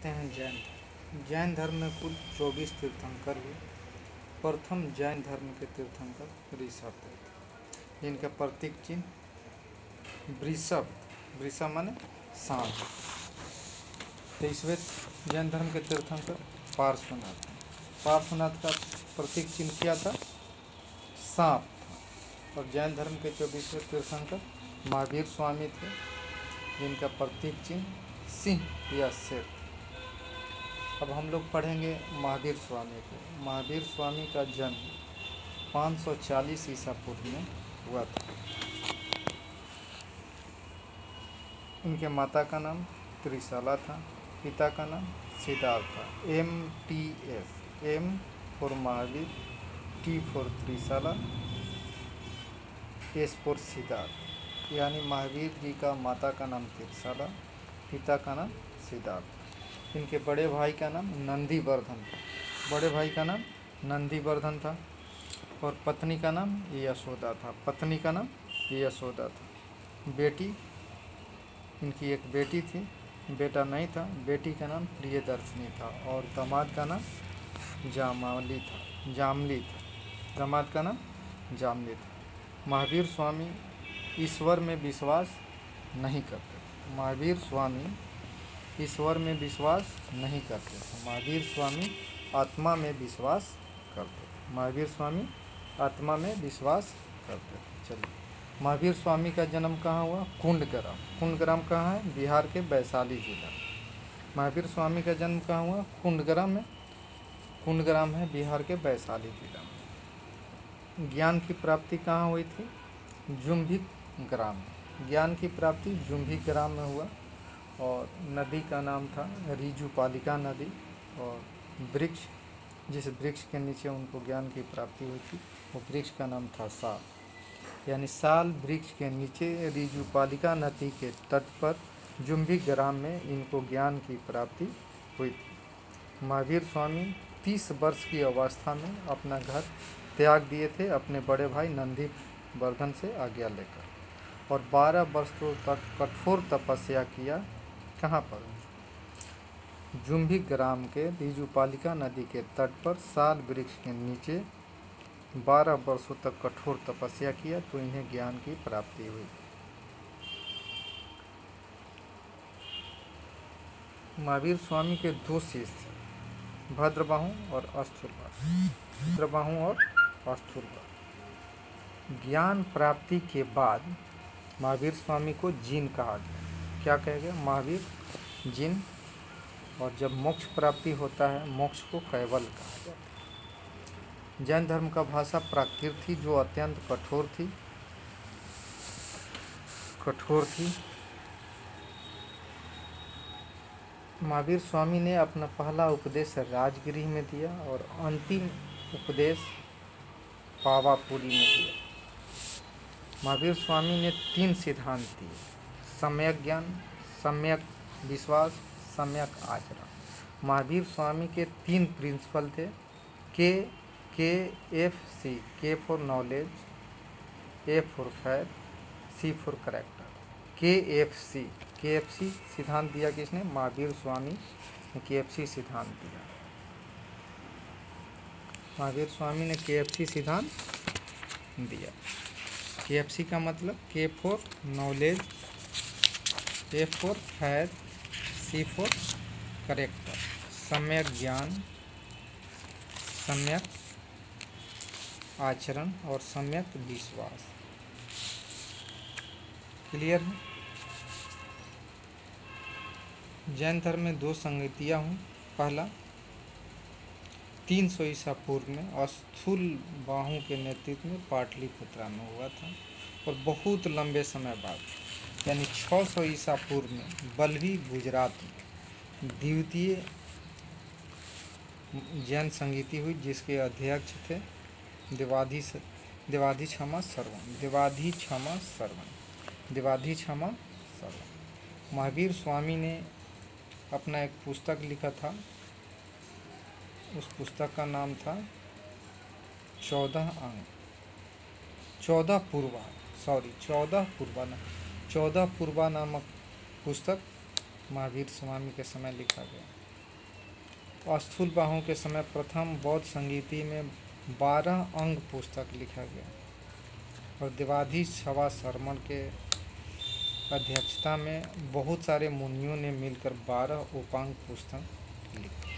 आते हैं जैन धर्म। जैन धर्म में कुल 24 तीर्थंकर हुए। प्रथम जैन धर्म के तीर्थंकर ऋषभ थे, जिनका प्रतीक चिन्ह वृषभ, वृषभ माने सांप। 23वें जैन धर्म के तीर्थंकर पार्श्वनाथ। पार्श्वनाथ का प्रतीक चिन्ह क्या था? सांप था। और जैन धर्म के 24वें तीर्थंकर महावीर स्वामी थे, जिनका प्रतीक चिन्ह सिंह या शेर। अब हम लोग पढ़ेंगे महावीर स्वामी को। महावीर स्वामी का जन्म 540 ईसा पूर्व में हुआ था। इनके माता का नाम त्रिशाला था, पिता का नाम सिद्धार्थ था। MTS, M for Mahavir, T for Trishala, S for Siddharth. यानी महावीर जी का माता का नाम त्रिशाला, पिता का नाम सिद्धार्थ। इनके बड़े भाई का नाम नंदीवर्धन था। बड़े भाई का नाम नंदीवर्धन था और पत्नी का नाम यशोदा था। पत्नी का नाम यशोदा था। बेटी, इनकी एक बेटी थी, बेटा नहीं था। बेटी का नाम प्रियदर्शनी था और दामाद का नाम जामली था। दामाद का नाम जामली था। महावीर स्वामी ईश्वर में विश्वास नहीं करते थे। महावीर स्वामी ईश्वर में विश्वास नहीं करते थे। महावीर स्वामी आत्मा में विश्वास करते थे। महावीर स्वामी आत्मा में विश्वास करते थे। चलिए, महावीर स्वामी का जन्म कहाँ हुआ? कुंडग्राम। कुंडग्राम कहाँ है? बिहार के वैशाली जिला। महावीर स्वामी का जन्म कहाँ हुआ? कुंडग्राम में। कुंडग्राम है बिहार के वैशाली जिला में। ज्ञान की प्राप्ति कहाँ हुई थी? जुम्भिक ग्राम। ज्ञान की प्राप्ति जुम्भिक ग्राम में हुआ और नदी का नाम था ऋजुपालिका नदी। और वृक्ष, जिस वृक्ष के नीचे उनको ज्ञान की प्राप्ति हुई थी, वो वृक्ष का नाम था साल। यानी साल वृक्ष के नीचे ऋजुपालिका नदी के तट पर जुम्भिक ग्राम में इनको ज्ञान की प्राप्ति हुई थी। महावीर स्वामी 30 वर्ष की अवस्था में अपना घर त्याग दिए थे अपने बड़े भाई नंदीवर्धन से आज्ञा लेकर और 12 वर्षों तक कठोर तपस्या किया। कहाँ पर? जुम्भिक ग्राम के ऋजुपालिका नदी के तट पर साल वृक्ष के नीचे 12 वर्षों तक कठोर तपस्या किया, तो इन्हें ज्ञान की प्राप्ति हुई। महावीर स्वामी के 2 शिष्य थे, भद्रबाहु और अस्थूलबाहु। भद्रबाहु और अस्थूलबाहु। ज्ञान प्राप्ति के बाद महावीर स्वामी को जिन कहा गया। क्या कहा गया? महावीर जिन। और जब मोक्ष प्राप्ति होता है, मोक्ष को कैवल कहा जाता है। जैन धर्म का भाषा प्राकृत थी, जो अत्यंत कठोर थी। महावीर स्वामी ने अपना पहला उपदेश राजगिरी में दिया और अंतिम उपदेश पावापुरी में दिया। महावीर स्वामी ने 3 सिद्धांत दिए: सम्यक ज्ञान, सम्यक विश्वास, सम्यक आचरण। महावीर स्वामी के 3 प्रिंसिपल थे। KFC, K for knowledge, A for faith, C for character. KFC सिद्धांत दिया किसने? महावीर स्वामी ने KFC सिद्धांत दिया। महावीर स्वामी ने KFC सिद्धांत दिया। KFC का मतलब K for knowledge, A for faith, C for character. सम्यक ज्ञान, सम्यक आचरण और सम्यक विश्वास। क्लियर है? जैन धर्म में 2 संगतियाँ हुई। पहला 300 ईसा पूर्व में अस्थूलबाहु के नेतृत्व में पाटलिपुत्रा में हुआ था और बहुत लंबे समय बाद यानी 600 ईसा पूर्व में बल्लभी गुजरात में द्वितीय जैन संगीति हुई, जिसके अध्यक्ष थे देवाधि क्षमा सर्वन। महावीर स्वामी ने अपना एक पुस्तक लिखा था। उस पुस्तक का नाम था 14 पूर्वा नामक पुस्तक महावीर स्वामी के समय लिखा गया। स्थूलबाहु के समय प्रथम बौद्ध संगीति में 12 अंग पुस्तक लिखा गया और देवाधीश सभा शर्मण के अध्यक्षता में बहुत सारे मुनियों ने मिलकर 12 उपांग पुस्तक लिखी।